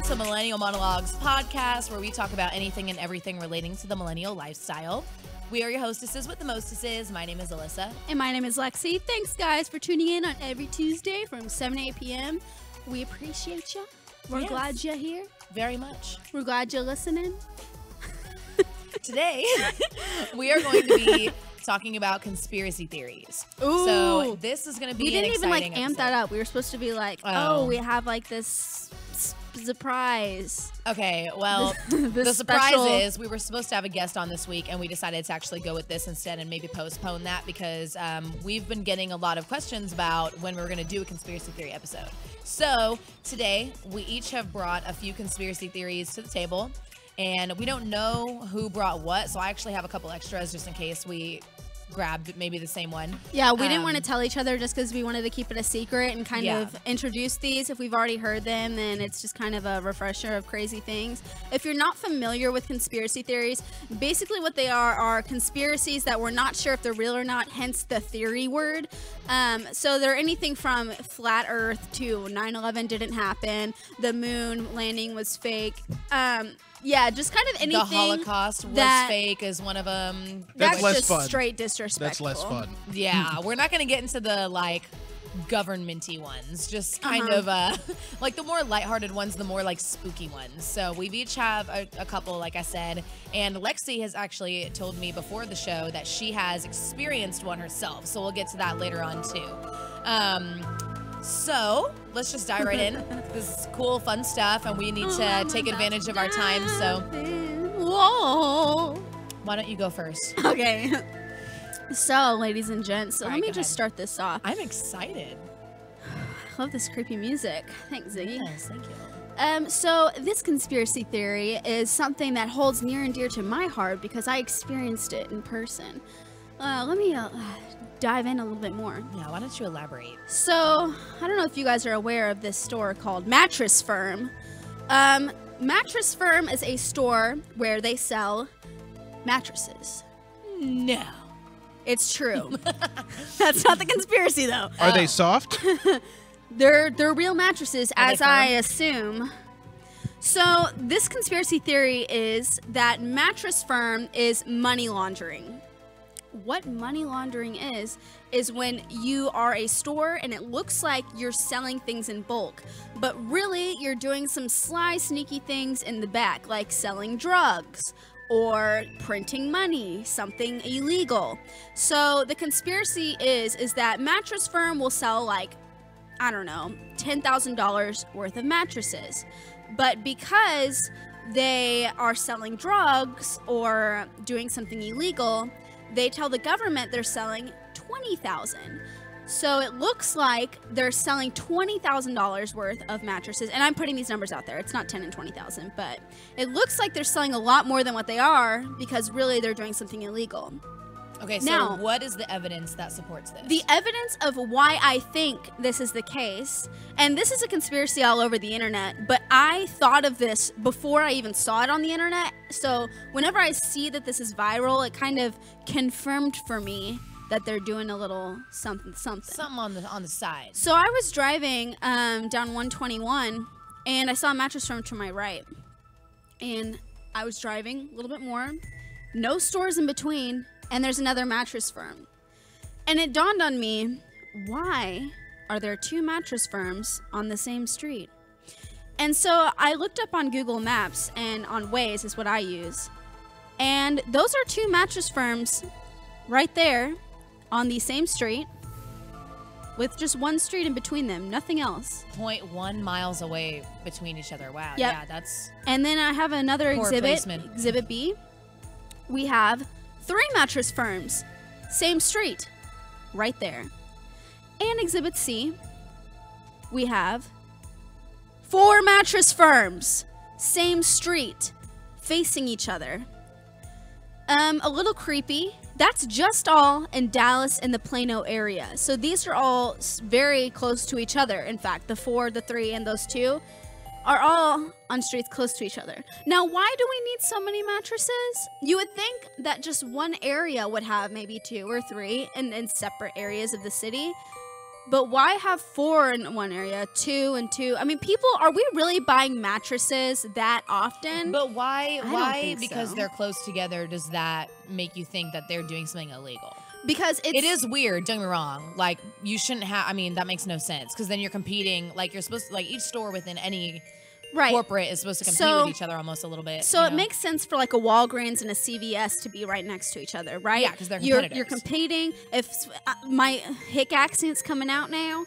to Millennial Monologues podcast, where we talk about anything and everything relating to the millennial lifestyle. We are your hostesses with the mostesses. My name is Alyssa. And my name is Lexi. Thanks, guys, for tuning in on every Tuesday from 7 to 8 p.m. We appreciate you. We're glad you're here. Very much. We're glad you're listening. Today, we are going to be talking about conspiracy theories. Ooh. So this is going to be We didn't even exciting amp that up. We were supposed to be like, we have like this surprise. Okay, well, the surprise is we were supposed to have a guest on this week, and we decided to actually go with this instead and maybe postpone that because we've been getting a lot of questions about when we're going to do a conspiracy theory episode. So today, we each have brought a few conspiracy theories to the table, and we don't know who brought what, so I actually have a couple extras just in case we grabbed maybe the same one. Yeah, we didn't want to tell each other just because we wanted to keep it a secret and kind of introduce these. If we've already heard them, then it's just kind of a refresher of crazy things. If you're not familiar with conspiracy theories, basically what they are conspiracies that we're not sure if they're real or not, hence the theory word. So they're anything from flat earth to 9/11 didn't happen, the moon landing was fake. Yeah, just kind of anything. The Holocaust was fake is one of them. That's less just fun. straight disrespectful. That's less fun. Yeah, we're not going to get into the like governmenty ones. Just kind of like the more lighthearted ones, the more like spooky ones. So we've each have a couple, like I said, and Lexi has actually told me before the show that she has experienced one herself. So we'll get to that later on too. So let's just dive right in. This is cool, fun stuff, and we need to take advantage of our time. So, whoa! Why don't you go first? Okay. So, ladies and gents, let me just ahead. start this off. I'm excited. I love this creepy music. Thanks, Ziggy. Yes, thank you. So this conspiracy theory is something that holds near and dear to my heart because I experienced it in person. Let me dive in a little bit more. Yeah, why don't you elaborate? So, I don't know if you guys are aware of this store called Mattress Firm. Mattress Firm is a store where they sell mattresses. No. It's true. That's not the conspiracy, though. Are they soft? They're real mattresses, as I firm? assume. So, this conspiracy theory is that Mattress Firm is money laundering. What money laundering is when you are a store and it looks like you're selling things in bulk, but really you're doing some sly, sneaky things in the back, like selling drugs or printing money, something illegal. So the conspiracy is that Mattress Firm will sell like, I don't know, $10,000 worth of mattresses. But because they are selling drugs or doing something illegal, they tell the government they're selling $20,000. So it looks like they're selling $20,000 worth of mattresses. And I'm putting these numbers out there. It's not 10 and 20,000, but it looks like they're selling a lot more than what they are because really they're doing something illegal. Okay, so Now, what is the evidence that supports this? The evidence of why I think this is the case, and this is a conspiracy all over the internet, but I thought of this before I even saw it on the internet. So whenever I see that this is viral, it kind of confirmed for me that they're doing a little something. Something on the side. So I was driving down 121, and I saw a Mattress Firm to my right. And I was driving a little bit more, no stores in between, and there's another Mattress Firm. And it dawned on me, why are there two mattress firms on the same street? And so I looked up on Google Maps, and on Waze is what I use. And those are two mattress firms right there on the same street with just one street in between them, nothing else. 0.1 miles away between each other. Wow, Yep. yeah, that's And then I have another poor exhibit, placement. Exhibit B. We have 3 mattress firms, same street, right there. And Exhibit C, we have 4 mattress firms, same street, facing each other. A little creepy. That's just all in Dallas and the Plano area. So these are all very close to each other. In fact, the 4, the 3, and those 2 are all on streets close to each other. Now, why do we need so many mattresses? You would think that just one area would have maybe 2 or 3 in separate areas of the city. But why have 4 in one area, 2 and 2? I mean, people, are we really buying mattresses that often? But why? don't Why? think Because so. they're close together, does that make you think that they're doing something illegal? Because It is weird, don't get me wrong. Like, you shouldn't have, I mean, that makes no sense. Because then you're competing, like, you're supposed to, like, each store within any right. corporate is supposed to compete So- with each other almost a little bit. So you it know? makes sense for like a Walgreens and a CVS to be right next to each other, right? Yeah, 'cause they're You're competitors. competing. If my hick accent's coming out now,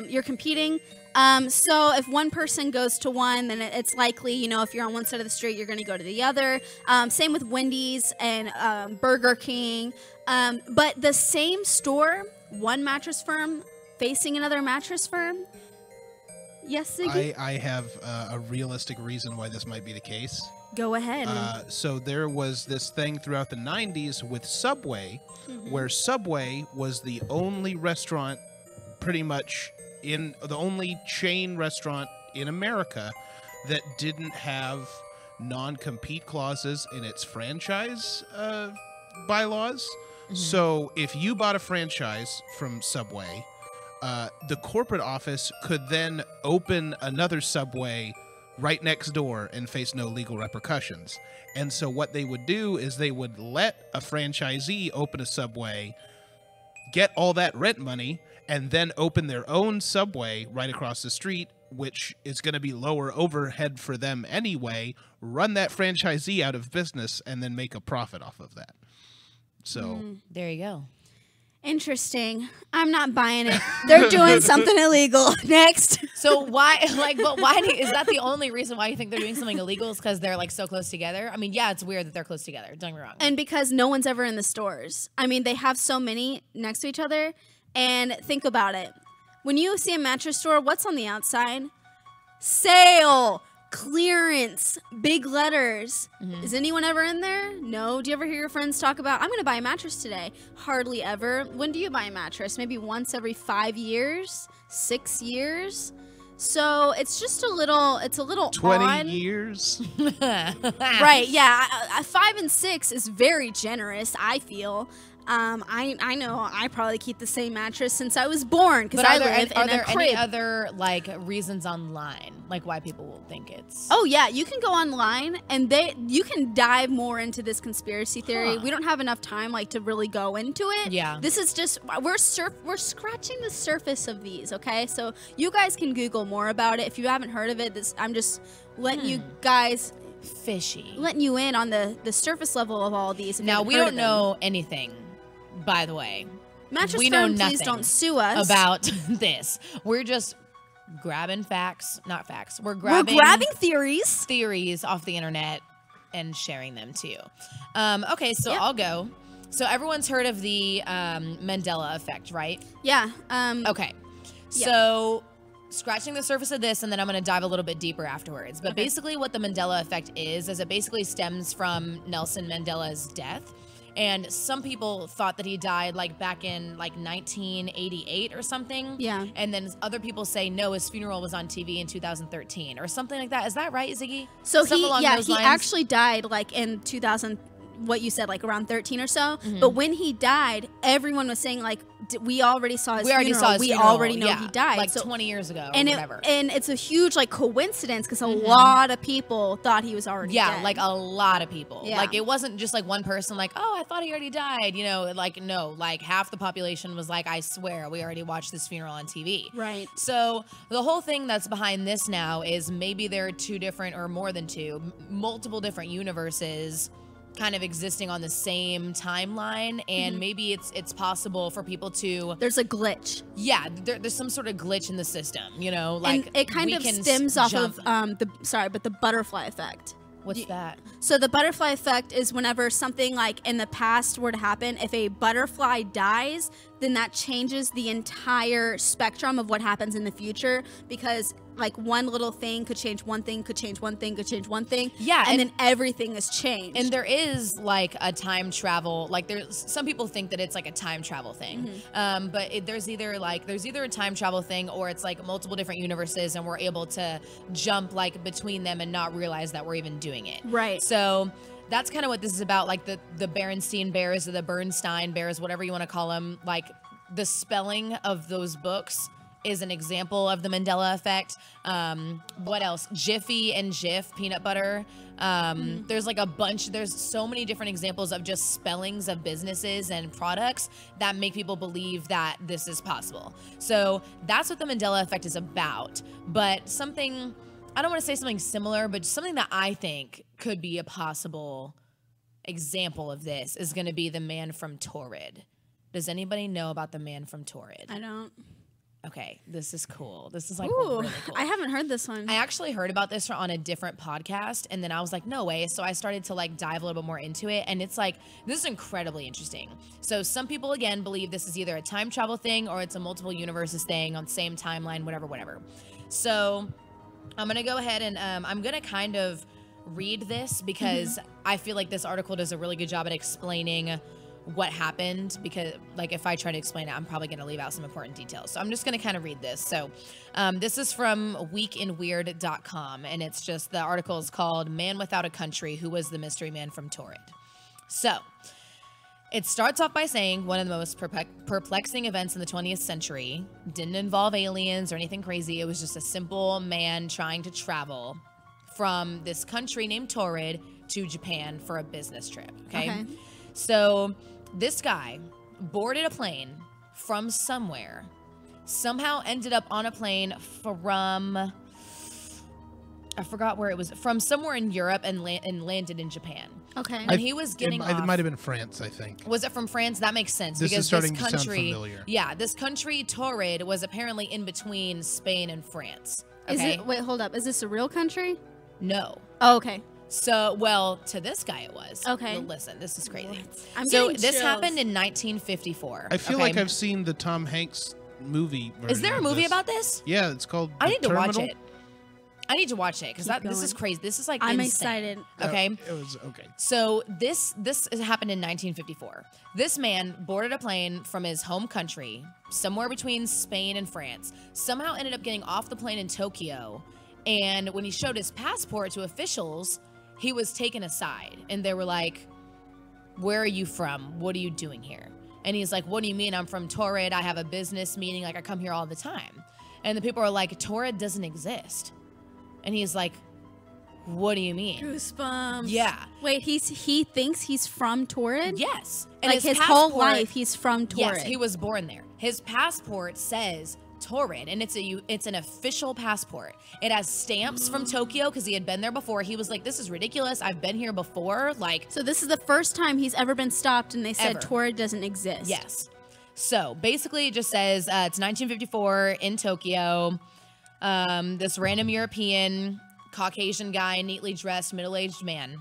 you're competing. So if one person goes to one, then it's likely, you know, if you're on one side of the street, you're going to go to the other. Same with Wendy's and Burger King. But the same store, one mattress firm facing another mattress firm. Yes, Ziggy? I have a realistic reason why this might be the case. Go ahead. So there was this thing throughout the 90s with Subway, where Subway was the only restaurant, pretty much the only chain restaurant in America that didn't have non-compete clauses in its franchise bylaws. So if you bought a franchise from Subway, the corporate office could then open another Subway right next door and face no legal repercussions. And so what they would do is they would let a franchisee open a Subway, get all that rent money, and then open their own Subway right across the street, which is going to be lower overhead for them anyway, run that franchisee out of business, and then make a profit off of that. So There you go. Interesting. I'm not buying it. They're doing something illegal. Next. So why, but why is that the only reason why you think they're doing something illegal? Is because they're like so close together? I mean, yeah, it's weird that they're close together. Don't get me wrong. And because no one's ever in the stores. I mean, they have so many next to each other. And think about it. When you see a mattress store, what's on the outside? Sale, clearance, big letters. Is anyone ever in there? No. Do you ever hear your friends talk about, I'm going to buy a mattress today? Hardly ever. When do you buy a mattress? Maybe once every 5 years, 6 years. So it's just a little 20 odd. years? Right, yeah. 5 and 6 is very generous, I feel. I know I probably keep the same mattress since I was born because I live in a crib. Any other like reasons online, like why people will think it's? Oh yeah, you can go online and you can dive more into this conspiracy theory. Huh. We don't have enough time like to really go into it. Yeah. This is just we're scratching the surface of these, okay? So you guys can Google more about it. If you haven't heard of it, I'm just letting you guys Fishy. letting you in on the surface level of all these. If you Now haven't we heard don't of them. know anything, by the way, Mattress we know firm, please nothing don't sue us about this. We're just grabbing facts, not facts. We're We're grabbing grabbing theories. theories off the internet and sharing them too. Okay, so Yep. I'll go. So everyone's heard of the Mandela effect, right? Yeah. Okay. Yeah. So scratching the surface of this, and then I'm going to dive a little bit deeper afterwards. But Okay. basically what the Mandela effect is it basically stems from Nelson Mandela's death. And some people thought that he died like back in like 1988 or something. Yeah. And then other people say, no, his funeral was on TV in 2013 or something like that. Is that right, Ziggy? So Something along those he lines? actually died like in 2000, what you said, like around 13 or so. Mm-hmm. But when he died, everyone was saying like, we already saw his We already funeral. saw his we funeral. already know Yeah, he died. like so, 20 years ago and or whatever. and it's a huge like coincidence because a lot of people thought he was already Yeah, dead. like a lot of people. Yeah. Like it wasn't just like one person like, oh, I thought he already died. You know, like no, like half the population was like, I swear we already watched this funeral on TV. Right. So the whole thing that's behind this now is maybe there are two different or more than two, multiple different universes kind of existing on the same timeline, and maybe it's possible for people to There's a glitch. there's some sort of glitch in the system, you know, like And it kind we of can stems off jump- of the butterfly effect. what's that? So the butterfly effect is whenever something like in the past were to happen, if a butterfly dies, then that changes the entire spectrum of what happens in the future, because like one little thing could change one thing, could change one thing, could change one thing. Yeah, And and- then everything is changed. And there is like a time travel, like there's some people think that it's like a time travel thing, but there's either a time travel thing or it's like multiple different universes and we're able to jump like between them and not realize that we're even doing it. Right. So that's kind of what this is about, like the Berenstein Bears or the Bernstein Bears, whatever you want to call them. Like the spelling of those books is an example of the Mandela effect. What else? Jiffy and Jif, peanut butter. There's like a bunch, there's so many different examples of just spellings of businesses and products that make people believe that this is possible. So that's what the Mandela effect is about. But something, I don't want to say something similar, but something that I think could be a possible example of this is going to be the man from Torrid. Does anybody know about the man from Torrid? I don't. Okay, this is cool. This is like Ooh, really cool. I haven't heard this one. I actually heard about this on a different podcast, and then I was like, no way. So I started to like dive a little bit more into it, and it's like, this is incredibly interesting. So some people, again, believe this is either a time travel thing or it's a multiple universes thing on the same timeline, whatever. So I'm going to go ahead and I'm going to kind of read this because I feel like this article does a really good job at explaining what happened, because like if I try to explain it, I'm probably going to leave out some important details. So I'm just going to kind of read this. So this is from weekinweird.com, and it's just, the article is called Man Without a Country, Who Was the Mystery Man from Torrid? So it starts off by saying one of the most perplexing events in the 20th century didn't involve aliens or anything crazy. It was just a simple man trying to travel from this country named Torrid to Japan for a business trip. Okay. So this guy boarded a plane from somewhere, somehow ended up on a plane from, I forgot where it was, from somewhere in Europe, and landed in Japan. Okay. And he was getting off. It might have been France, I think. Was it from France? That makes sense. This because is starting this to country, sound familiar. Yeah, this country, Torrid, was apparently in between Spain and France. Okay? Is it, wait, hold up. Is this a real country? No. Oh, okay. So, well, to this guy it was. Okay. Well, listen, this is crazy. So this happened in 1954. I feel like I've seen the Tom Hanks movie version. Is there a of movie this. about this? Yeah, it's called I The need to watch Terminal. it. I need to watch it because this is crazy. This is like I'm insane. excited. Okay. It was okay. So this happened in 1954. This man boarded a plane from his home country, somewhere between Spain and France, somehow ended up getting off the plane in Tokyo, and when he showed his passport to officials, he was taken aside, and they were like, "Where are you from? What are you doing here?" And he's like, "What do you mean? I'm from Torrid. I have a business meeting. Like, I come here all the time." And the people are like, "Torrid doesn't exist." And he's like, "What do you mean?" Goosebumps. Yeah. Wait, he thinks he's from Torrid? Yes. And Like his whole passport- life he's from Torrid. Yes, he was born there. His passport says Torrid, and it's an official passport. It has stamps from Tokyo because he had been there before. He was like, "This is ridiculous. I've been here before." Like, So this is the first time he's ever been stopped and they said Ever. Torrid doesn't exist. yes. So basically, it just says it's 1954 in Tokyo. This random European Caucasian guy, neatly dressed, middle-aged man.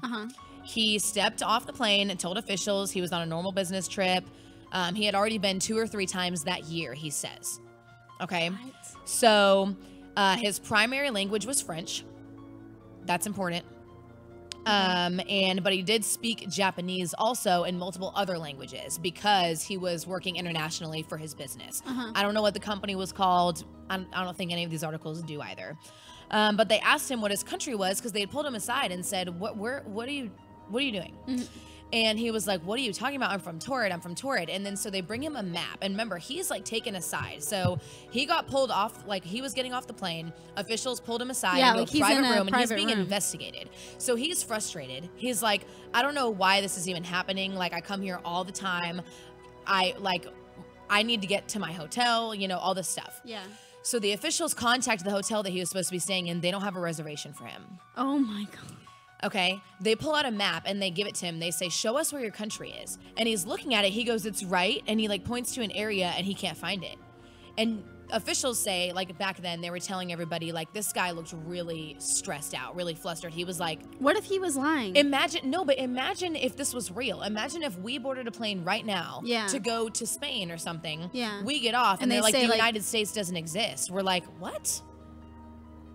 He stepped off the plane and told officials he was on a normal business trip. He had already been 2 or 3 times that year, he says. Okay. Right. So his primary language was French. That's important. But he did speak Japanese also and multiple other languages because he was working internationally for his business. I don't know what the company was called. I don't think any of these articles do either. But they asked him what his country was because they had pulled him aside and said, what are you doing? And he was like, "What are you talking about? I'm from Torrid. I'm from Torrid." And then so they bring him a map. And remember, he's like taken aside. So he got pulled off, like he was getting off the plane. Officials pulled him aside Yeah, into like a he's private in a room and he's private being room. investigated. So he's frustrated. He's like, "I don't know why this is even happening. Like, I come here all the time. I need to get to my hotel, all this stuff." Yeah. So the officials contacted the hotel that he was supposed to be staying in. They don't have a reservation for him. Oh my God. Okay, they pull out a map and they give it to him. They say, "Show us where your country is." And he's looking at it. He goes, "It's right." And he like points to an area and he can't find it. And officials say, like back then, they were telling everybody like this guy looked really stressed out, really flustered. He was like, What if he was lying? imagine if this was real. Imagine if we boarded a plane right now Yeah. to go to Spain or something. Yeah. We get off and, And they're they like, say, "The like- United States doesn't exist." We're like, "What?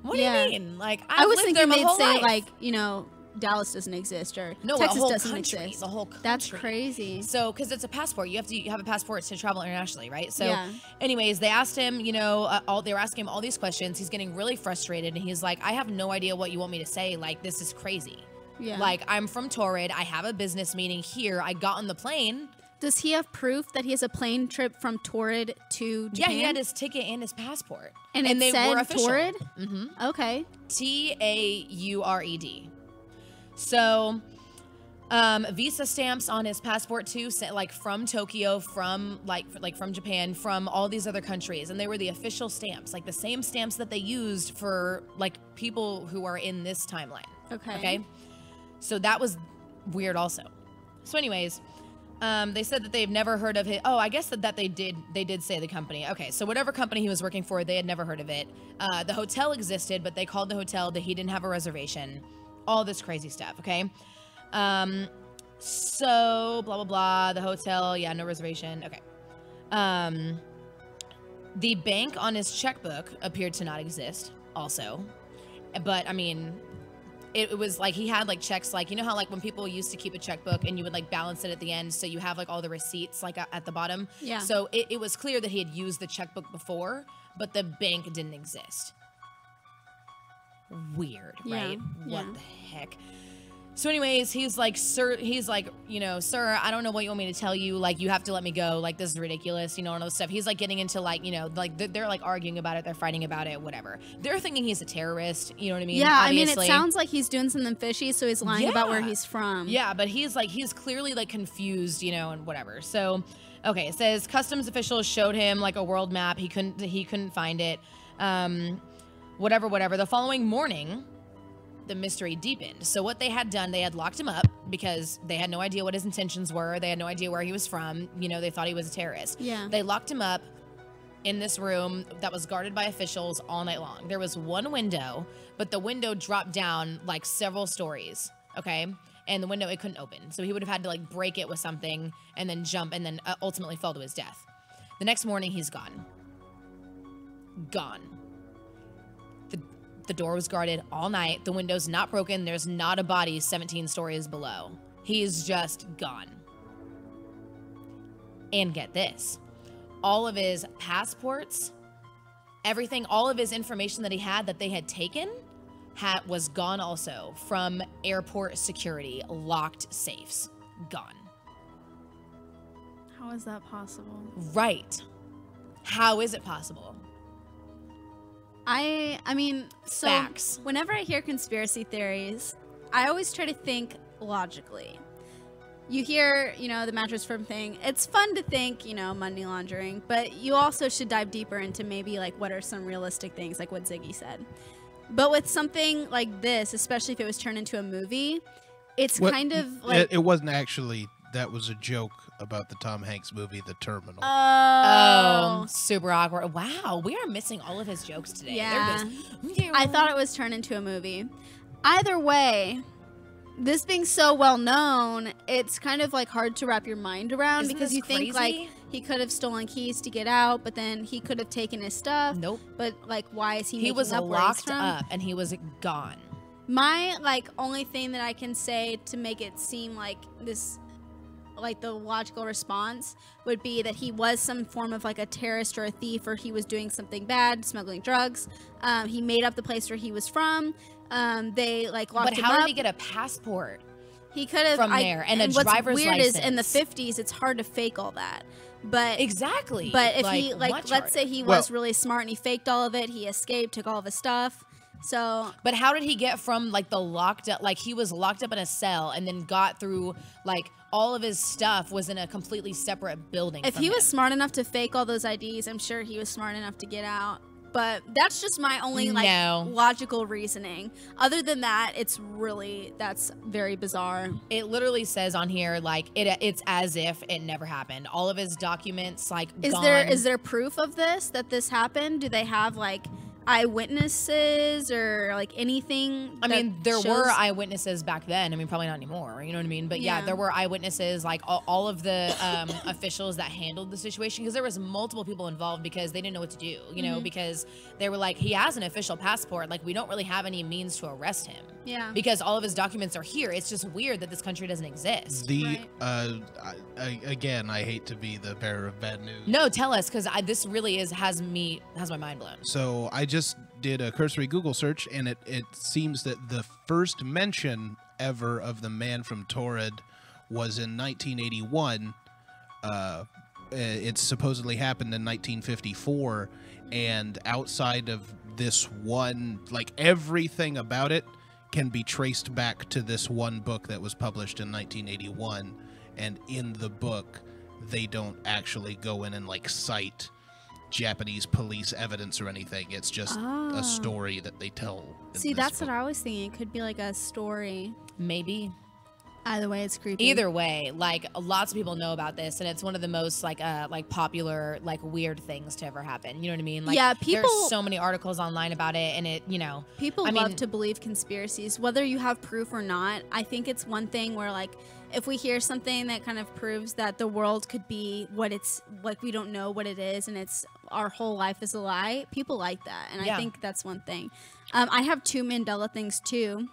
What Yeah. do you mean?" Like, I was lived there thinking my they'd whole say life. Dallas doesn't exist or No, Texas a whole doesn't country. exist. The whole country. That's crazy. So, because it's a passport, you have a passport to travel internationally, right? So, Yeah. anyways, they asked him, they were asking him all these questions. He's getting really frustrated, and he's like, "I have no idea what you want me to say. Like, this is crazy. Yeah. Like, I'm from Torrid. I have a business meeting here. I got on the plane Does he have proof that he has a plane trip from Torrid to Japan? Yeah, he had his ticket and his passport. And they said were official. Torrid? Mm-hmm. Okay. Taured. So, visa stamps on his passport too, like from Tokyo, from from Japan, from all these other countries, and they were the official stamps, like the same stamps that they used for like people who are in this timeline. Okay. So that was weird also. So anyways, they said that they've never heard of it. Oh, I guess that they did say the company. Okay, so whatever company he was working for, they had never heard of it. The hotel existed, but they called the hotel that he didn't have a reservation. All this crazy stuff, okay? So, blah, blah, blah. The hotel, yeah, no reservation. Okay. The bank on his checkbook appeared to not exist also. But, I mean... It was like he had like checks, like, you know how like when people used to keep a checkbook and you would like balance it at the end, so you have like all the receipts like at the bottom. Yeah. So it was clear that he had used the checkbook before, but the bank didn't exist. Weird, right? What the heck? So anyways, he's like, sir, you know, sir, I don't know what you want me to tell you. Like, you have to let me go. Like, this is ridiculous, you know, and all this stuff. He's like getting into like, you know, like they're like arguing about it. They're fighting about it, whatever. They're thinking he's a terrorist. You know what I mean? Yeah, Obviously. I mean, it sounds like he's doing something fishy, so he's lying about where he's from. Yeah, but he's clearly like confused, you know, and whatever. So, okay, it says customs officials showed him like a world map. He couldn't find it. Whatever. The following morning, the mystery deepened. So what they had done, they had locked him up because they had no idea what his intentions were. They had no idea where he was from. You know, they thought he was a terrorist. Yeah. They locked him up in this room that was guarded by officials all night long. There was one window, but the window dropped down like several stories, okay? And the window, it couldn't open. So he would have had to like break it with something and then jump and then ultimately fall to his death. The next morning, he's gone. Gone. The door was guarded all night. The window's not broken. There's not a body 17 stories below. He's just gone. And get this. All of his passports, everything, all of his information that he had that they had taken was gone also from airport security, locked safes. Gone. How is that possible? Right. How is it possible? I mean, so Facts. Whenever I hear conspiracy theories, I always try to think logically. You hear, you know, the mattress firm thing. It's fun to think, you know, money laundering, but you also should dive deeper into maybe like what are some realistic things, like what Ziggy said. But with something like this, especially if it was turned into a movie, it's kind of like... It wasn't actually... That was a joke about the Tom Hanks movie, The Terminal. Oh. Super awkward. Wow, we are missing all of his jokes today. Yeah. I thought it was turned into a movie. Either way, this being so well known, it's kind of like hard to wrap your mind around. Isn't because this you think crazy? like he could have stolen keys to get out, but then he could have taken his stuff. Nope. But like, why is he He making was up where he's locked from? up and he was gone. My like only thing that I can say to make it seem like this, like the logical response would be that he was some form of like a terrorist or a thief, or he was doing something bad, smuggling drugs. He made up the place where he was from. They like locked him up. But how did he get a passport? He could have from there and a what's driver's weird license? Is in the 50s, it's hard to fake all that. But Exactly. But if Like, he like, much let's say harder. he was really smart and he faked all of it. He escaped, took all of his stuff. So, But how did he get from like the locked up, like he was locked up in a cell and then got through, like all of his stuff was in a completely separate building? if from he was him? smart enough to fake all those IDs, I'm sure he was smart enough to get out. But that's just my only like No. logical reasoning. Other than that, that's very bizarre. It literally says on here like it's as if it never happened. All of his documents like gone. Is there proof of this, that this happened? Do they have like eyewitnesses or like anything? I mean, there shows- were eyewitnesses back then. I mean, probably not anymore. You know what I mean? But yeah, Yeah. there were eyewitnesses, like all of the officials that handled the situation, because there was multiple people involved because they didn't know what to do. You know, because they were like, he has an official passport. Like, we don't really have any means to arrest him. Yeah. Because all of his documents are here. It's just weird that this country doesn't exist. Again, I hate to be the bearer of bad news. No, tell us, because this really has my mind blown. So I just did a cursory Google search, and it seems that the first mention ever of the man from Torrid was in 1981 it supposedly happened in 1954, and outside of this one, like everything about it can be traced back to this one book that was published in 1981, and in the book they don't actually go in and like cite Japanese police evidence or anything. It's just a story that they tell. See, that's what I was thinking. It could be like a story. Maybe. Either way, it's creepy. Either way, like lots of people know about this, and it's one of the most like popular like weird things to ever happen. You know what I mean? Like, yeah, people. There's so many articles online about it, and it, people love to believe conspiracies, whether you have proof or not. I think it's one thing where like if we hear something that kind of proves that the world could be what it's like, we don't know what it is, and it's our whole life is a lie. People like that, and I think that's one thing. I have 2 Mandela things too.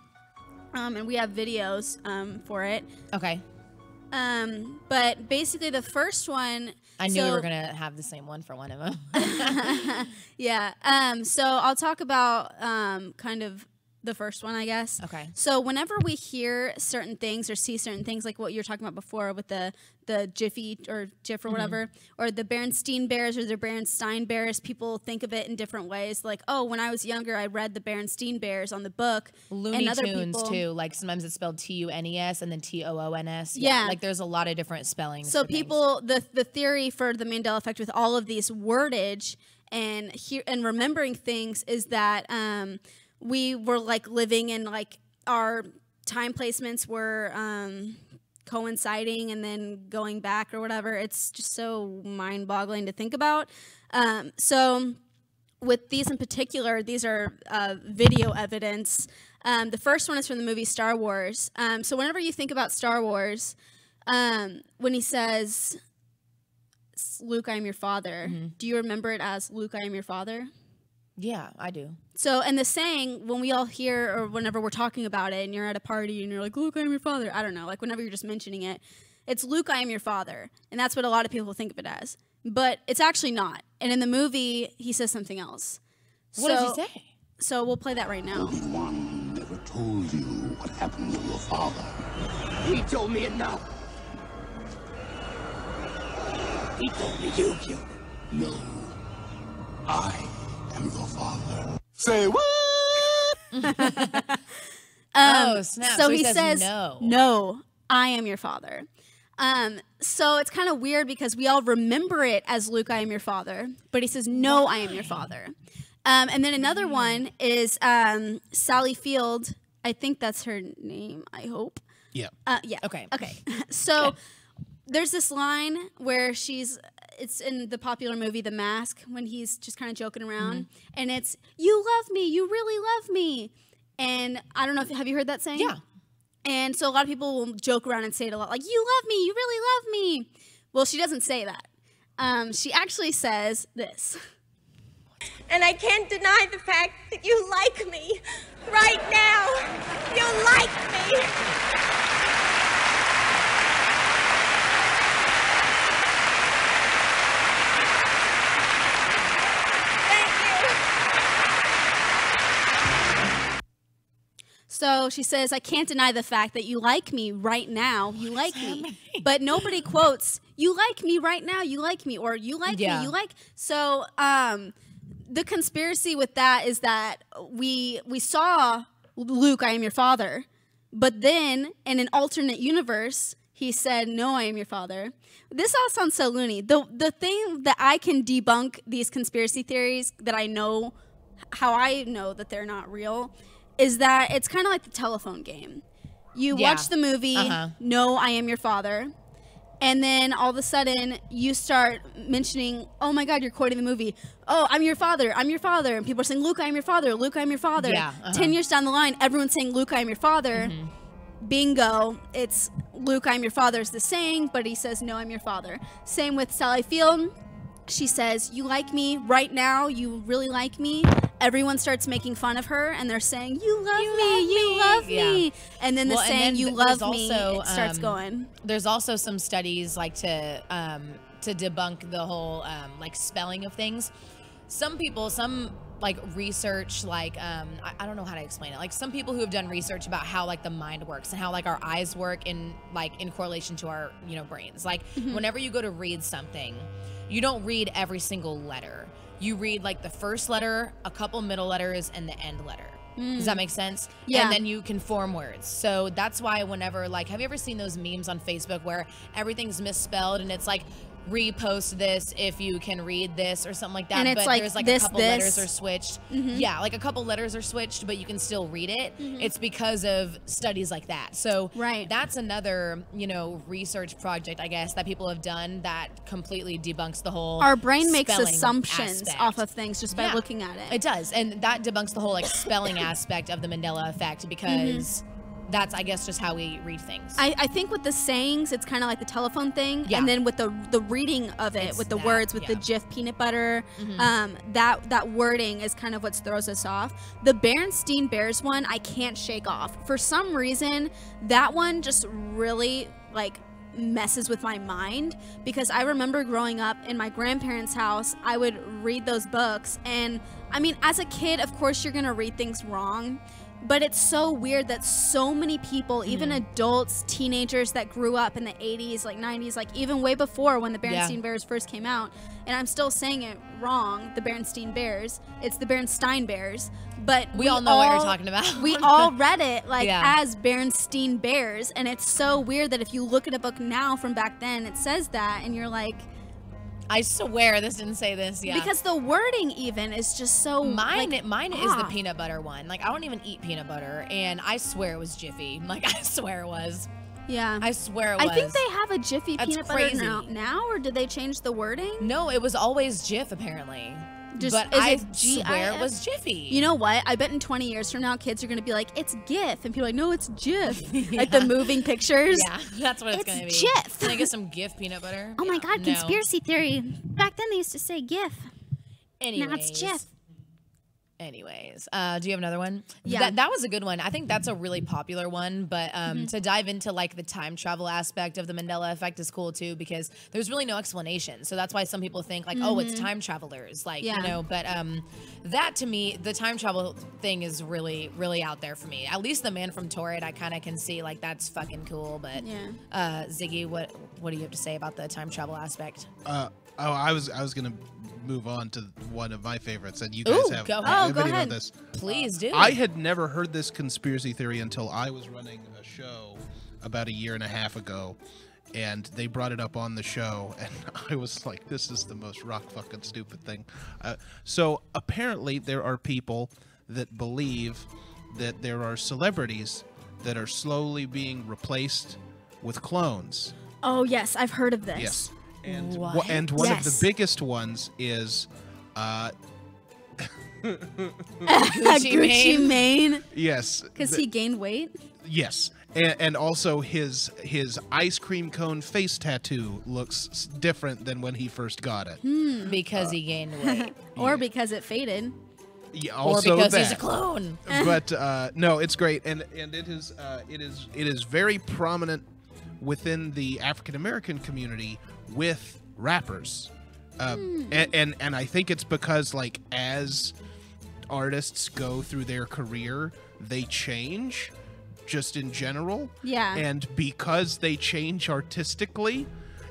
And we have videos for it. Okay. But basically the first one... I knew we were going to have the same one for one of them. Yeah. So I'll talk about kind of the first one, I guess. Okay. So whenever we hear certain things or see certain things, like what you were talking about before with the Jiffy or GIF or whatever, or the Berenstain Bears or the Berenstain Bears, people think of it in different ways. Like, oh, when I was younger, I read the Berenstain Bears on the book. Looney Tunes, too. Like, sometimes it's spelled Tunes and then Toons. Yeah. Like, there's a lot of different spellings. So people, the theory for the Mandela effect with all of these wordage and remembering things is that we were, like, living in, like, our time placements were coinciding and then going back or whatever. It's just so mind-boggling to think about. So with these in particular, these are video evidence. The first one is from the movie Star Wars. So whenever you think about Star Wars, when he says, Luke, I am your father, do you remember it as Luke, I am your father? Yeah, I do. So, and the saying, when we all hear, or whenever we're talking about it, and you're at a party, and you're like, Luke, I am your father. I don't know, like whenever you're just mentioning it, it's Luke, I am your father. And that's what a lot of people think of it as. But it's actually not. And in the movie, he says something else. What does he say? So we'll play that right now. Obi-Wan never told you what happened to your father. He told me enough. He told me you killed him. No. I am your father. Say what? Oh, snap. So he says, no, I am your father. So it's kind of weird because we all remember it as Luke, I am your father. But he says, no, I am your father. And then another one is Sally Field. I think that's her name, I hope. Yeah. Yeah. Okay. So there's this line where it's in the popular movie The Mask when he's just kind of joking around. And it's, you love me, you really love me. And I don't know, have you heard that saying? Yeah. And so a lot of people will joke around and say it a lot, like, you love me, you really love me. Well, she doesn't say that. She actually says this. And I can't deny the fact that you like me right now. You like me. So she says, I can't deny the fact that you like me right now. You like me. But nobody quotes, you like me right now. You like me. Or you like me. You like. So the conspiracy with that is that we saw Luke, I am your father. But then in an alternate universe, he said, no, I am your father. This all sounds so loony. The thing that I can debunk these conspiracy theories that I know, how I know that they're not real, is that it's kind of like the telephone game. You watch the movie, No, I Am Your Father, and then all of a sudden you start mentioning, oh my God, you're quoting the movie. Oh, I'm your father, I'm your father. And people are saying, Luke, I am your father, Luke, I am your father. 10 years down the line, everyone's saying, Luke, I am your father. Bingo, it's Luke, I am your father is the saying, but he says, no, I'm your father. Same with Sally Field. She says, you like me right now, you really like me. Everyone starts making fun of her, and they're saying, you love me. And then saying, you love me, it starts going. There's also some studies like to debunk the whole like spelling of things. Some like research, like I don't know how to explain it. Like some people who have done research about how like the mind works and how like our eyes work in correlation to our brains. Like whenever you go to read something, you don't read every single letter. You read like the first letter, a couple middle letters, and the end letter. Does that make sense? Yeah. And then you can form words. So that's why whenever, like, have you ever seen those memes on Facebook where everything's misspelled and it's like, repost this if you can read this or something like that, and it's but like there's like this, a couple letters are switched. Yeah, like a couple letters are switched, but you can still read it. It's because of studies like that. So that's another research project, I guess, that people have done that completely debunks the whole our brain makes assumptions aspect. Off of things just by looking at it. It does, and that debunks the whole like spelling aspect of the Mandela effect, because that's, I guess, just how we read things. I think with the sayings, it's kind of like the telephone thing. And then with the reading of it, with the words, with the Jif peanut butter, that wording is kind of what throws us off. The Berenstain Bears one, I can't shake off. For some reason, that one just really, like, messes with my mind, because I remember growing up in my grandparents' house, I would read those books. And, I mean, as a kid, of course, you're going to read things wrong. But it's so weird that so many people, even adults, teenagers that grew up in the 80s, like 90s, like even way before when the Berenstain Bears first came out, and I'm still saying it wrong, the Berenstain Bears, it's the Berenstain Bears, but we all know what you're talking about. We all read it like as Berenstain Bears, and it's so weird that if you look at a book now from back then, it says that, and you're like, I swear this didn't say this. Yeah. Because the wording even is just so mine is the peanut butter one. Like, I don't even eat peanut butter, and I swear it was Jiffy. Like, I swear it was. Yeah. I swear it was. I think they have a Jiffy peanut crazy. butter now, or did they change the wording? No, it was always Jif apparently. But I swear it was Jiffy. You know what? I bet in 20 years from now, kids are going to be like, it's GIF. And people are like, no, it's Jif. Like the moving pictures. Yeah, that's what it's going to be. Jif. Can I get some GIF peanut butter? Oh my God, conspiracy theory. Back then they used to say GIF. Anyways. Now it's Jif. Anyways, do you have another one? Yeah. That was a good one. I think that's a really popular one, but to dive into like the time travel aspect of the Mandela effect is cool too, because there's really no explanation. So that's why some people think like, oh, it's time travelers, like, but that to me, the time travel thing is really, really out there for me. At least the Man from Torrid, I kind of can see like that's fucking cool. But Ziggy, what do you have to say about the time travel aspect? I was gonna move on to one of my favorites, and you guys have go ahead. go ahead. This. Please do. I had never heard this conspiracy theory until I was running a show about a year and a half ago, and they brought it up on the show, and I was like, this is the most rock fucking stupid thing. So apparently there are people that believe that there are celebrities that are slowly being replaced with clones. Oh, yes. I've heard of this. Yes. And What? and one of the biggest ones is Gucci Mane. Yes, Because he gained weight. yes, and also his ice cream cone face tattoo looks different than when he first got it. Because he gained weight. Or because it faded. Yeah, Or also because that. he's a clone. But no, it's great, and it is very prominent within the African American community with rappers, and I think it's because like as artists go through their career, they change just in general. Yeah. And because they change artistically,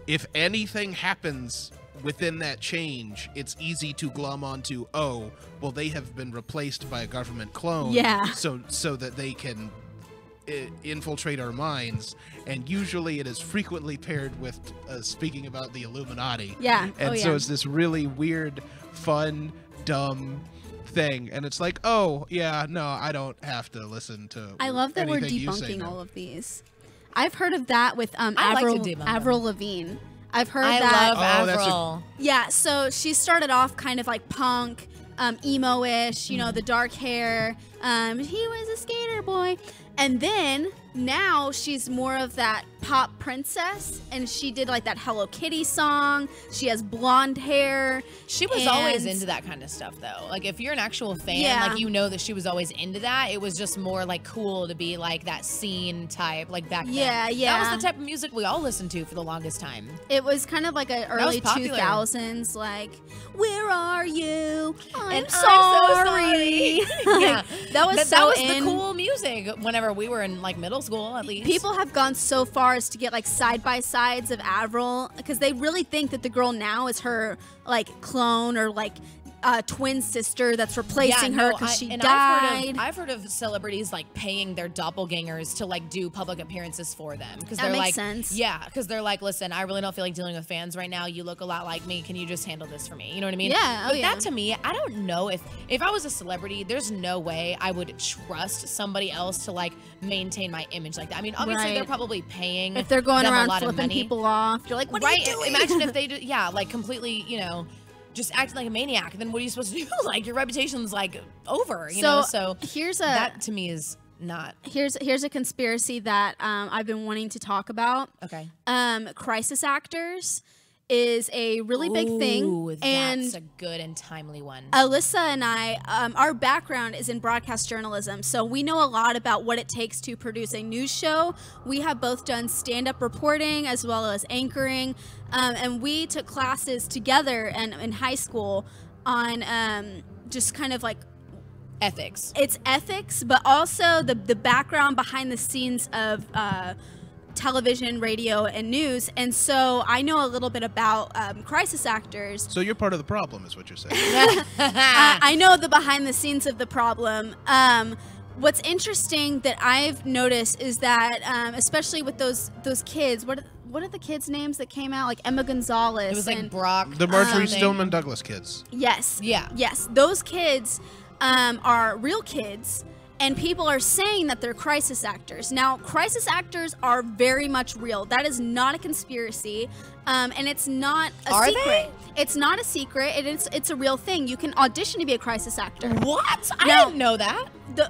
if anything happens within that change, it's easy to glom onto, oh, well, they have been replaced by a government clone. Yeah. So that they can infiltrate our minds, and usually it is frequently paired with speaking about the Illuminati. Yeah. And so it's this really weird, fun, dumb thing, and it's like, oh yeah, no, I don't have to listen to. I love that we're anything you say debunking now. all of these. I've heard of that with I like to debunk them. Avril Lavigne. I've heard I that. love Oh, that's Avril. Yeah, so she started off kind of like punk, emo-ish, you know, the dark hair. He was a skater boy. And then now she's more of that pop princess, and she did like that Hello Kitty song. She has blonde hair. She was always into that kind of stuff, though. Like, if you're an actual fan, like, you know that she was always into that. It was just more like cool to be like that scene type, like back then. Yeah. That was the type of music we all listened to for the longest time. It was kind of like an early 2000s, like, where are you? I'm sorry. Yeah, that was that was the cool music whenever we were in like middle school, at least. People have gone so far as to get like side by sides of Avril because they really think that the girl now is her like clone or like twin sister that's replacing her because she died. I've heard of celebrities like paying their doppelgangers to like do public appearances for them because they're makes like, sense. yeah, because they're like, listen, I really don't feel like dealing with fans right now. You look a lot like me. Can you just handle this for me? You know what I mean? Yeah. But that to me, I don't know if I was a celebrity, there's no way I would trust somebody else to like maintain my image like that. I mean, obviously they're probably paying if they're going them around a lot flipping of money. people off. You're like, what are you doing? Imagine if they like completely, just acting like a maniac, then what are you supposed to do? Like, your reputation's like over, you know? So that to me is not. Here's a conspiracy that I've been wanting to talk about. Okay. Crisis actors is a really big thing. And that's a good and timely one. Alyssa and I, our background is in broadcast journalism, so we know a lot about what it takes to produce a news show. We have both done stand-up reporting as well as anchoring, and we took classes together in high school on just kind of like ethics. It's ethics, but also the background behind the scenes of television, radio, and news. And so I know a little bit about crisis actors. So you're part of the problem, is what you're saying. I know the behind the scenes of the problem. What's interesting that I've noticed is that, especially with those kids, what are the kids' names that came out? Like Emma Gonzalez. It was like Brock. The Marjorie Stoneman Douglas kids. Yes. Yeah. Yes. Those kids are real kids. And people are saying that they're crisis actors. Now, crisis actors are very much real. That is not a conspiracy, and it's not a secret. They? It's not a secret. It's a real thing. You can audition to be a crisis actor. What? I didn't know that.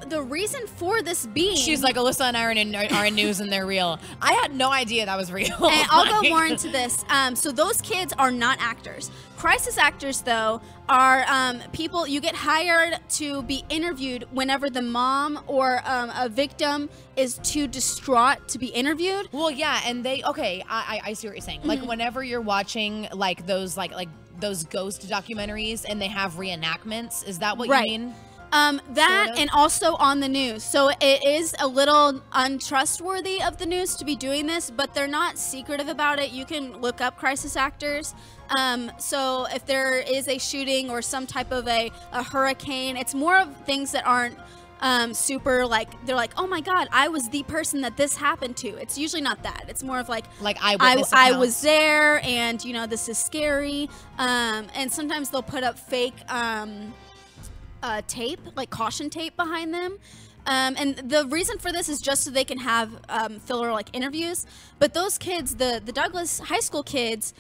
The reason for this being... She's like, Alyssa and I are in news and they're real. I had no idea that was real. And I'll go more into this. So those kids are not actors. Crisis actors, though, are people you get hired to be interviewed whenever the mom or a victim is too distraught to be interviewed. Well, yeah, and I see what you're saying. Like, whenever you're watching like those like those ghost documentaries and they have reenactments, is that what you mean? That sort of? And also on the news. So it is a little untrustworthy of the news to be doing this, but they're not secretive about it. You can look up crisis actors. So if there is a shooting or some type of a hurricane, it's more of things that aren't super like, they're like, oh my God, I was the person that this happened to. It's usually not that. It's more of like I was there and, this is scary. And sometimes they'll put up fake tape, like caution tape behind them. And the reason for this is just so they can have filler like interviews. But those kids, the Douglas high school kids,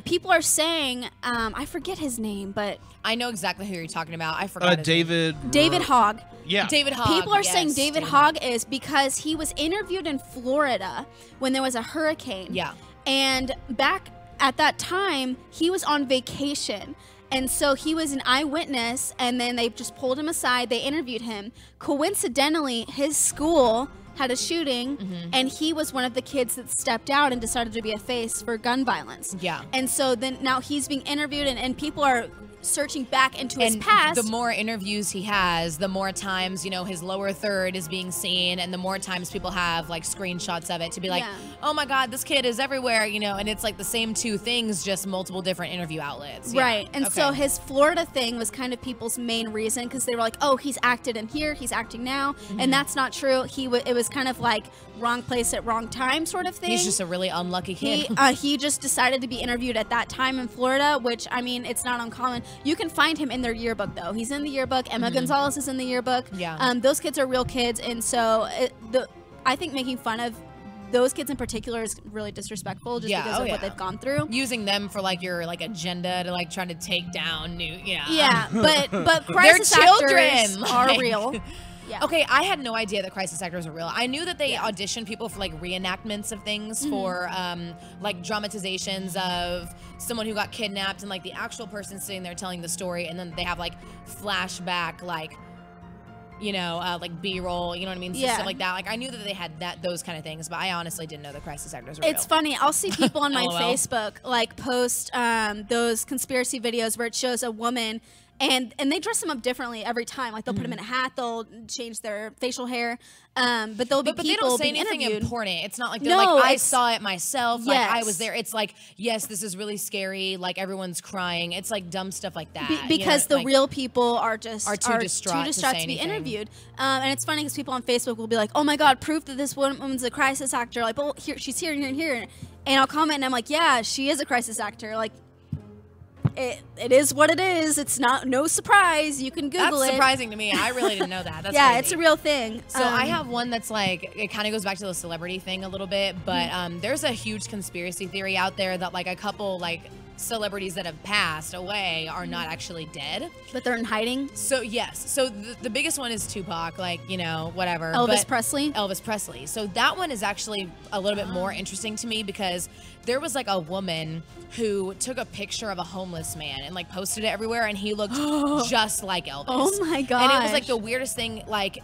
people are saying, I forget his name, but I know exactly who you're talking about. I forgot. David Hogg. Yeah. David Hogg. People are saying David Hogg is because he was interviewed in Florida when there was a hurricane. Yeah. And back at that time, he was on vacation. And so he was an eyewitness, and then they just pulled him aside. They interviewed him. Coincidentally, his school had a shooting, and he was one of the kids that stepped out and decided to be a face for gun violence. Yeah. And so then now he's being interviewed, and people are searching back into his past. The more interviews he has, the more times, his lower third is being seen, and the more times people have like screenshots of it to be like, oh my God, this kid is everywhere, and it's like the same two things, just multiple different interview outlets. Yeah. Right. And so his Florida thing was kind of people's main reason, because they were like, oh, he's acted in here, he's acting now. And that's not true. It was kind of like wrong place at wrong time sort of thing. He's just a really unlucky kid. He just decided to be interviewed at that time in Florida, which, I mean, it's not uncommon. You can find him in their yearbook, though. He's in the yearbook. Emma Gonzalez is in the yearbook. Yeah. Those kids are real kids, and so I think making fun of those kids in particular is really disrespectful just because of what they've gone through. Using them for like your like agenda to like try to take down new, Yeah, but crisis actors are real. Yeah. Okay, I had no idea that crisis actors were real. I knew that they auditioned people for like reenactments of things, for like dramatizations of someone who got kidnapped, and like the actual person sitting there telling the story, and then they have like flashback, like, you know, like B-roll, you know what I mean? So stuff like that. Like, I knew that they had those kind of things, but I honestly didn't know the crisis actors were real. It's funny. I'll see people on my Facebook like post those conspiracy videos where it shows a woman and they dress them up differently every time. Like, they'll put them in a hat, they'll change their facial hair, but there'll be but people they don't say being anything interviewed. important. It's not like they're like, I saw it myself. Like, I was Yes. there. It's like, yes, this is really scary. Like, everyone's crying. It's like dumb stuff like that. Because you know, the real people are just too distraught to say be anything. interviewed. And it's funny because people on Facebook will be like, "Oh my God, proof that this woman's a crisis actor." Like, "Oh, here she's here and here," and I'll comment and I'm like, "Yeah, she is a crisis actor." Like, it is what it is. It's no surprise. You can Google That's it. surprising to me. I really didn't know that. That's Yeah, crazy. it's a real thing. So I have one that's like, it kind of goes back to the celebrity thing a little bit, but there's a huge conspiracy theory out there that like a couple like celebrities that have passed away are not actually dead. But they're in hiding. So yes, so the biggest one is Tupac, like, you know, whatever. Elvis but Presley. Elvis Presley. So that one is actually a little bit more interesting to me because there was like a woman who took a picture of a homeless man and like posted it everywhere, and he looked just like Elvis. Oh my gosh. And it was like the weirdest thing. Like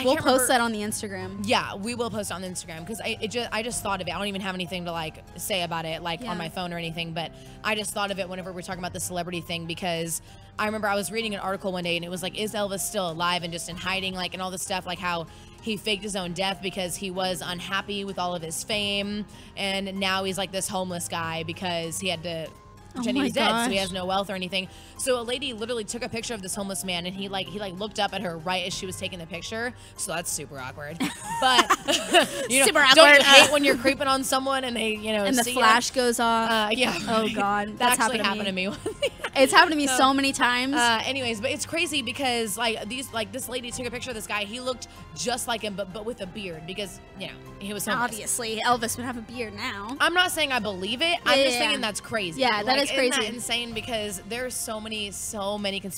We'll post that on the Instagram. Yeah, we will post it on the Instagram because I just thought of it. I don't even have anything to like say about it like on my phone or anything, but I just thought of it whenever we're talking about the celebrity thing because I remember I was reading an article one day and it was like, is Elvis still alive and just in hiding, like, and all this stuff, like how he faked his own death because he was unhappy with all of his fame, and now he's like this homeless guy because he had to pretend he was dead, so he has no wealth or anything. So a lady literally took a picture of this homeless man, and he looked up at her right as she was taking the picture. So that's super awkward. But you know, Super awkward. don't you hate when you're creeping on someone and they, you know, And the see flash goes off. Yeah. Oh God, That that's actually happened to me. It's happened to me so many times. Anyways, but it's crazy because this lady took a picture of this guy. He looked just like him, but with a beard because, you know, he was homeless. Obviously, Elvis would have a beard now. I'm not saying I believe it. I'm just thinking that's crazy. Yeah, that is crazy. Isn't that insane? Because there's so many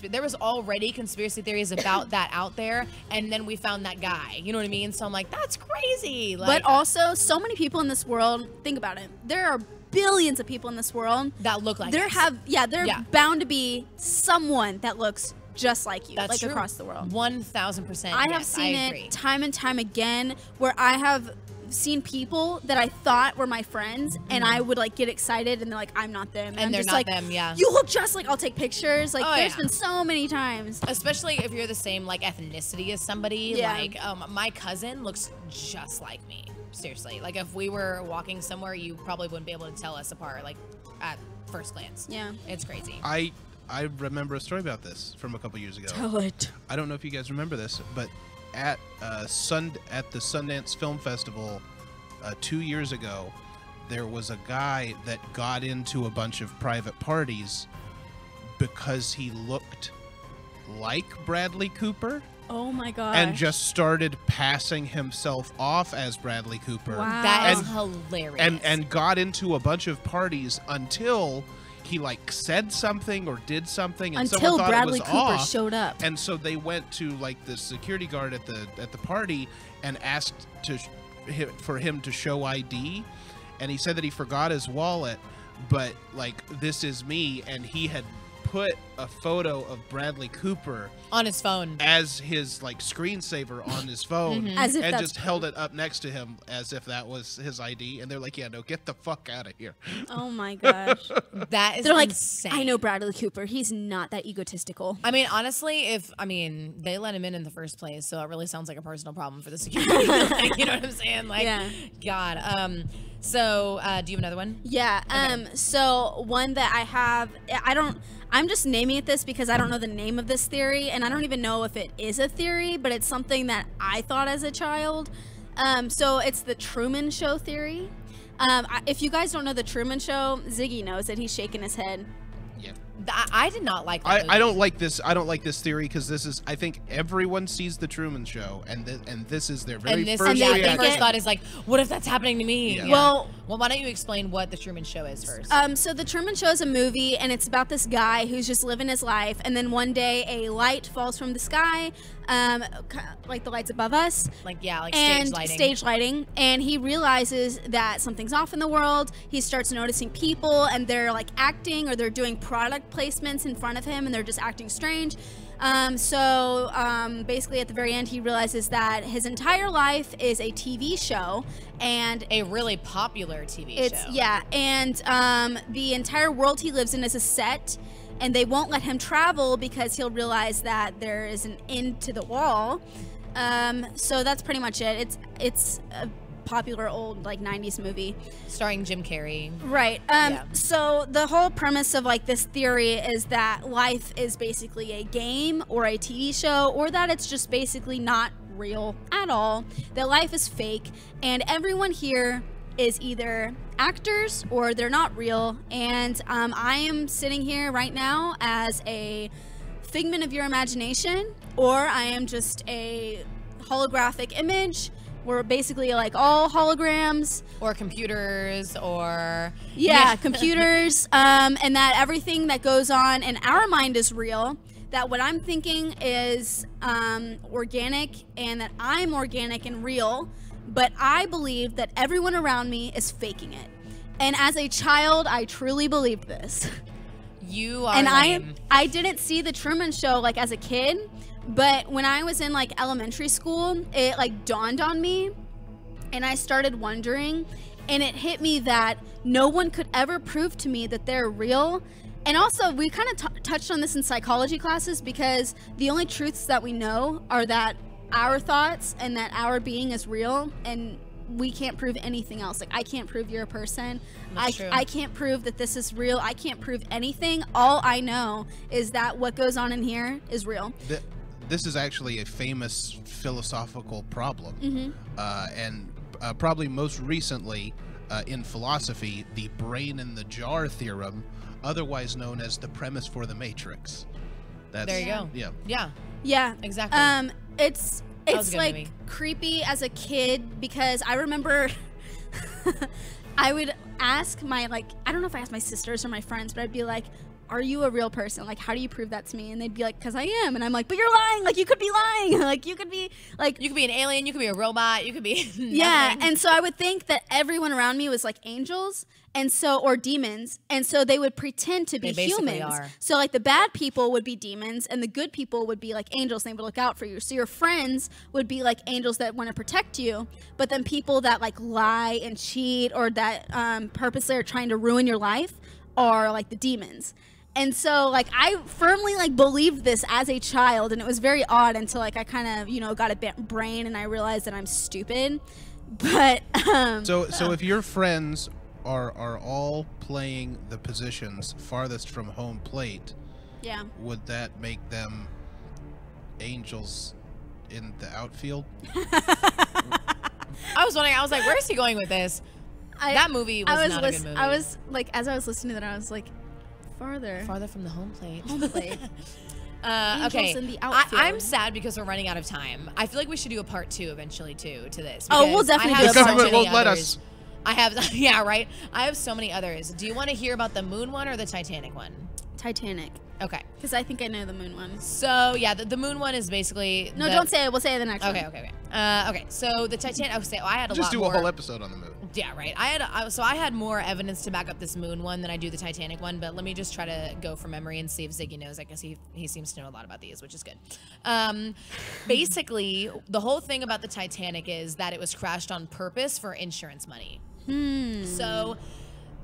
there was already conspiracy theories about that out there, and then we found that guy. You know what I mean? So I'm like, that's crazy. Like, But also, so many people in this world. Think about it. There are billions of people in this world that look like there us. There bound to be someone that looks just like you, That's like true. Across the world. 1,000%. I have seen it time and time again where I have seen people that I thought were my friends, and I would like get excited, and they're like, I'm not them, And I'm they're just not like, them, yeah. You look just like. I'll take pictures. Like, Oh, there's yeah. been so many times. Especially if you're the same like ethnicity as somebody. Yeah. Like my cousin looks just like me. Seriously. Like if we were walking somewhere, you probably wouldn't be able to tell us apart like at first glance. Yeah. It's crazy. I remember a story about this from a couple years ago. Tell it. I don't know if you guys remember this, but at the Sundance Film Festival 2 years ago, there was a guy that got into a bunch of private parties because he looked like Bradley Cooper Oh my gosh. and just started passing himself off as Bradley Cooper. Wow. That is And- hilarious. And got into a bunch of parties until he like said something or did something and Until someone thought Bradley it was Cooper off. showed up. And so they went to like the security guard at the party and asked for him to show ID, and he said that he forgot his wallet, but like, this is me, and he had put a photo of Bradley Cooper on his phone as his like screensaver on his phone, As if and that's just held it up next to him as if that was his ID. And they're like, "Yeah, no, get the fuck out of here." Oh my gosh. that is They're like, insane. I know Bradley Cooper. He's not that egotistical. I mean, honestly, they let him in the first place, so it really sounds like a personal problem for the security. Like, you know what I'm saying? Like, Yeah. God. So, do you have another one? Yeah. So one that I have, I'm just naming it this because I don't know the name of this theory, and I don't even know if it is a theory, but it's something that I thought as a child. So it's the Truman Show theory. If you guys don't know the Truman Show, Ziggy knows it. He's shaking his head. Yeah. I did not like that movie. I don't like this. I don't like this theory because this is. I think everyone sees the Truman Show, and this is their very And this, first yeah, reaction. their first thought is like, what if that's happening to me? Yeah. Yeah. Well, Well, why don't you explain what The Truman Show is first? So The Truman Show is a movie, and it's about this guy who's just living his life, and then one day a light falls from the sky, like the lights above us. Like Stage lighting. And he realizes that something's off in the world. He starts noticing people, and they're like acting, or they're doing product placements in front of him, and they're just acting strange. Basically at the very end, he realizes that his entire life is a TV show, and a really popular TV show. Yeah, and the entire world he lives in is a set, and they won't let him travel because he'll realize that there is an end to the wall. So that's pretty much it. It's a popular old like 90s movie starring Jim Carrey. Right. So the whole premise of like this theory is that life is basically a game or a TV show, or that it's just basically not real at all, that life is fake, and everyone here is either actors or they're not real. And I am sitting here right now as a figment of your imagination, or I am just a holographic image. We're basically like all holograms. Or computers, or... Yeah, computers. And that everything that goes on in our mind is real. That what I'm thinking is organic, and that I'm organic and real. But I believe that everyone around me is faking it. And as a child, I truly believed this. You are and lame. I didn't see The Truman Show like as a kid. But when I was in like elementary school, it like dawned on me, and I started wondering, and it hit me that no one could ever prove to me that they're real. And also, we kind of touched on this in psychology classes, because the only truths that we know are that our thoughts and that our being is real, and we can't prove anything else. Like, I can't prove you're a person. I can't prove that this is real. I can't prove anything. All I know is that what goes on in here is real. This is actually a famous philosophical problem, and probably most recently in philosophy, the brain in the jar theorem, otherwise known as the premise for the Matrix. There you go. Yeah, exactly. It's like movie. creepy as a kid, because I remember I would ask my, like, I don't know if I asked my sisters or my friends, but I'd be like, are you a real person? Like, how do you prove that to me? And they'd be like, because I am. And I'm like, but you're lying. Like, you could be lying. Like, you could be like... You could be an alien. You could be a robot. You could be... Yeah. And so I would think that everyone around me was like angels, and so, or demons. And so they would pretend to be humans. Are. So like the bad people would be demons, and the good people would be like angels. They would look out for you. So your friends would be like angels that want to protect you. But then people that like lie and cheat, or that purposely are trying to ruin your life, are like the demons. And so, like, I firmly, like, believed this as a child, and it was very odd until, like, I kind of, you know, got a brain and I realized that I'm stupid. But, So if your friends are all playing the positions farthest from home plate, yeah, would that make them angels in the outfield? I was wondering, I was like, where is he going with this? That movie was not a good movie. I was, like, as I was listening to that, I was like, farther from the home plate. Okay, in the outfield. I'm sad because we're running out of time. I feel like we should do a part 2 eventually too to this. Oh, we'll definitely do a part 2. The government won't let us. I have, yeah, right. I have so many others. Do you want to hear about the moon one or the Titanic one? Titanic. Okay. Because I think I know the moon one. So yeah, the moon one is basically. No, don't say it. We'll say it the next one. Okay. Okay. So the Titanic. I had a just lot do more. A whole episode on the moon. Yeah, right. I had more evidence to back up this moon one than I do the Titanic one. But let me just try to go from memory and see if Ziggy knows. I guess he seems to know a lot about these, which is good. Basically, the whole thing about the Titanic is that it was crashed on purpose for insurance money. So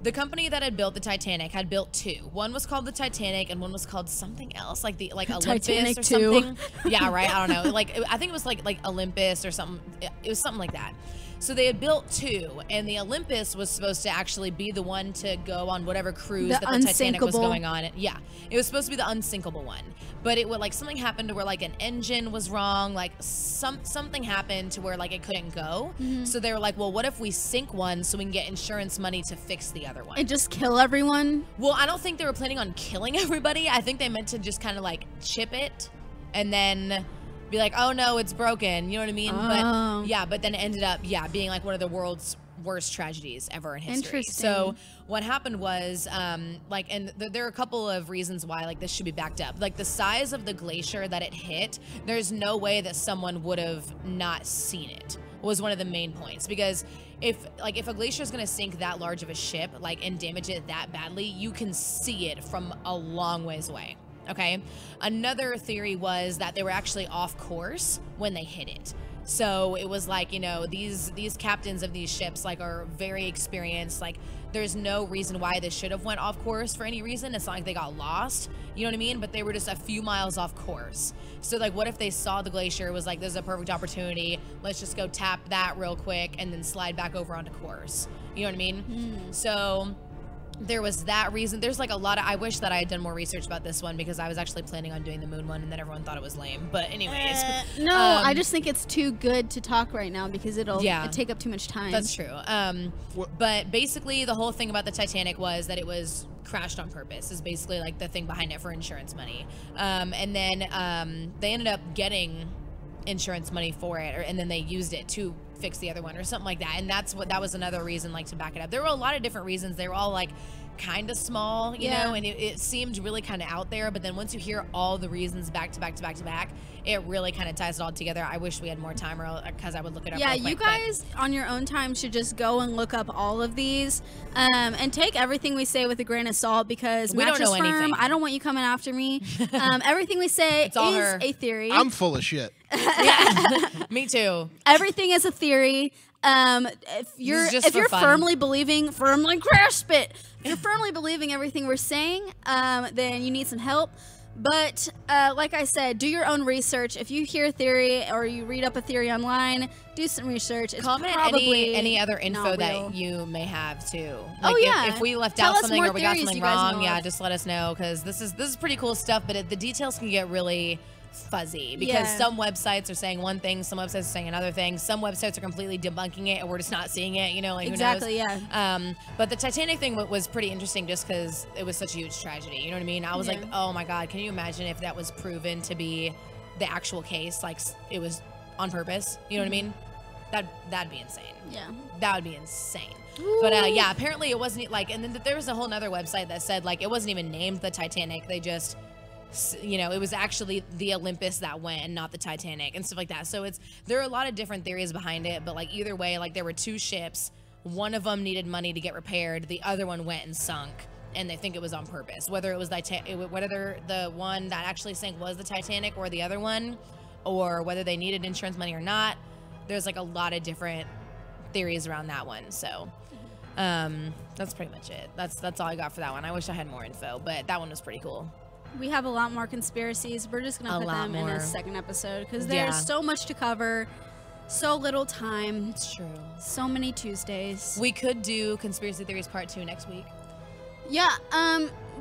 the company that had built the Titanic had built 2. One was called the Titanic, and one was called something else, like Olympus Titanic or 2. something. Yeah, right. I don't know. I think it was like Olympus or something. It was something like that. So they had built 2, and the Olympus was supposed to actually be the one to go on whatever cruise that the Titanic was going on. Yeah, it was supposed to be the unsinkable one. But it would, like, something happened to where, like, an engine was wrong, like something happened to where, like, it couldn't go. So they were like, well, what if we sink one so we can get insurance money to fix the other one? And just kill everyone? Well, I don't think they were planning on killing everybody. I think they meant to just kind of, like, chip it and then be like, oh no, it's broken. You know what I mean? Oh. But yeah, but then it ended up, being like one of the world's worst tragedies ever in history. Interesting. So what happened was, there are a couple of reasons why, like, this should be backed up. Like, the size of the glacier that it hit, there's no way that someone would have not seen it, was one of the main points. Because if a glacier is going to sink that large of a ship, like, and damage it that badly, you can see it from a long ways away. Okay. Another theory was that they were actually off course when they hit it. So it was like, you know, these captains of these ships, like, are very experienced. Like, there's no reason why they should have went off course for any reason. It's not like they got lost, you know what I mean? But they were just a few miles off course. So, like, what if they saw the glacier, was like, this is a perfect opportunity, let's just go tap that real quick and then slide back over onto course. You know what I mean? So there was that reason. There's like a lot of, I wish that I had done more research about this one, because I was actually planning on doing the moon one, and then everyone thought it was lame. But anyways. No, I just think it's too good to talk right now, because it'll take up too much time. That's true. But basically the whole thing about the Titanic was that it was crashed on purpose, is basically like the thing behind it, for insurance money. And then they ended up getting insurance money for it, and then they used it to fix the other one or something like that. And that was another reason, like, to back it up. There were a lot of different reasons. They were all like kind of small, you know, and it seemed really kind of out there. But then once you hear all the reasons back to back to back to back, it really kind of ties it all together. I wish we had more time, because I would look it up. Yeah, real quick, you guys on your own time should just go and look up all of these, and take everything we say with a grain of salt, because we don't Mattress know Firm, anything. I don't want you coming after me. Everything we say is a theory. I'm full of shit. Yeah, me too. Everything is a theory. If you're firmly grasp it. If you're firmly believing everything we're saying, then you need some help. But like I said, do your own research. If you hear a theory or you read up a theory online, do some research. It's Comment probably any other info not that real. you may have too. Oh, yeah. If we left Tell out us something more or we got theories something you guys wrong, know yeah, of. just let us know, because this is pretty cool stuff. But the details can get really fuzzy, because some websites are saying one thing, some websites are saying another thing, some websites are completely debunking it, and we're just not seeing it, you know, like, exactly, who knows? But the Titanic thing was pretty interesting, just because it was such a huge tragedy, you know what I mean? I was like, oh my god, can you imagine if that was proven to be the actual case, like it was on purpose, you know what I mean? That'd be insane. Yeah, that would be insane. Ooh. But yeah, apparently it wasn't like, and then there was a whole nother website that said, like, it wasn't even named the Titanic, they just, you know, it was actually the Olympus that went and not the Titanic and stuff like that. So there are a lot of different theories behind it, but like either way, like there were two ships, one of them needed money to get repaired, the other one went and sunk, and they think it was on purpose. Whether it was whether the one that actually sank was the Titanic or the other one, or whether they needed insurance money or not, there's like a lot of different theories around that one. So that's pretty much it. That's all I got for that one. I wish I had more info, but that one was pretty cool. We have a lot more conspiracies. We're just going to put them in a second episode, because there's so much to cover, so little time. It's true. So many Tuesdays. We could do Conspiracy Theories Part 2 next week. Yeah,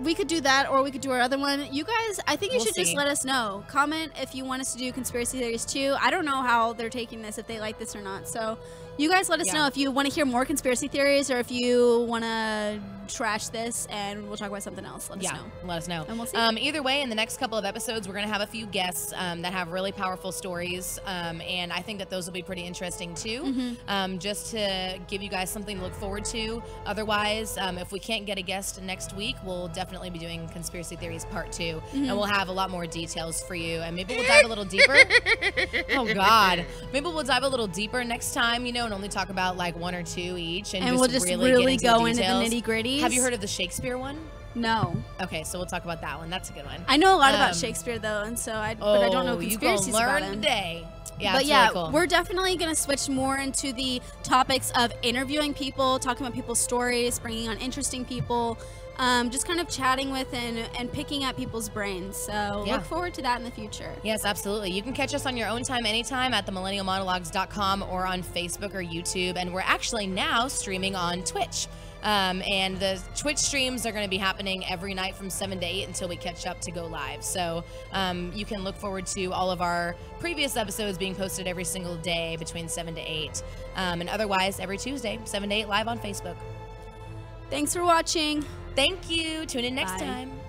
we could do that, or we could do our other one. You guys, I think you should just let us know. Comment if you want us to do Conspiracy Theories too. I don't know how they're taking this, if they like this or not. So you guys let us know if you want to hear more conspiracy theories, or if you want to trash this and we'll talk about something else. Let us know. Let us know. And we'll see. Either way, in the next couple of episodes, we're going to have a few guests that have really powerful stories, and I think that those will be pretty interesting too, just to give you guys something to look forward to. Otherwise, if we can't get a guest next week, we'll definitely be doing Conspiracy Theories Part 2, and we'll have a lot more details for you, and maybe we'll dive a little deeper. Oh God. Maybe we'll dive a little deeper next time, you know, and only talk about like one or two each, and we'll just really go into the nitty-gritty. Have you heard of the Shakespeare one? No. Okay, so we'll talk about that one. That's a good one. I know a lot about Shakespeare though, and so but I don't know conspiracies you about him. Today. Yeah, but yeah, really cool. We're definitely going to switch more into the topics of interviewing people, talking about people's stories, bringing on interesting people, just kind of chatting with and picking at people's brains. So look forward to that in the future. Yes, absolutely. You can catch us on your own time anytime at themillennialmonologues.com or on Facebook or YouTube. And we're actually now streaming on Twitch. And the Twitch streams are going to be happening every night from 7 to 8 until we catch up to go live. So you can look forward to all of our previous episodes being posted every single day between 7 to 8. And otherwise, every Tuesday, 7 to 8 live on Facebook. Thanks for watching. Thank you. Tune in next time.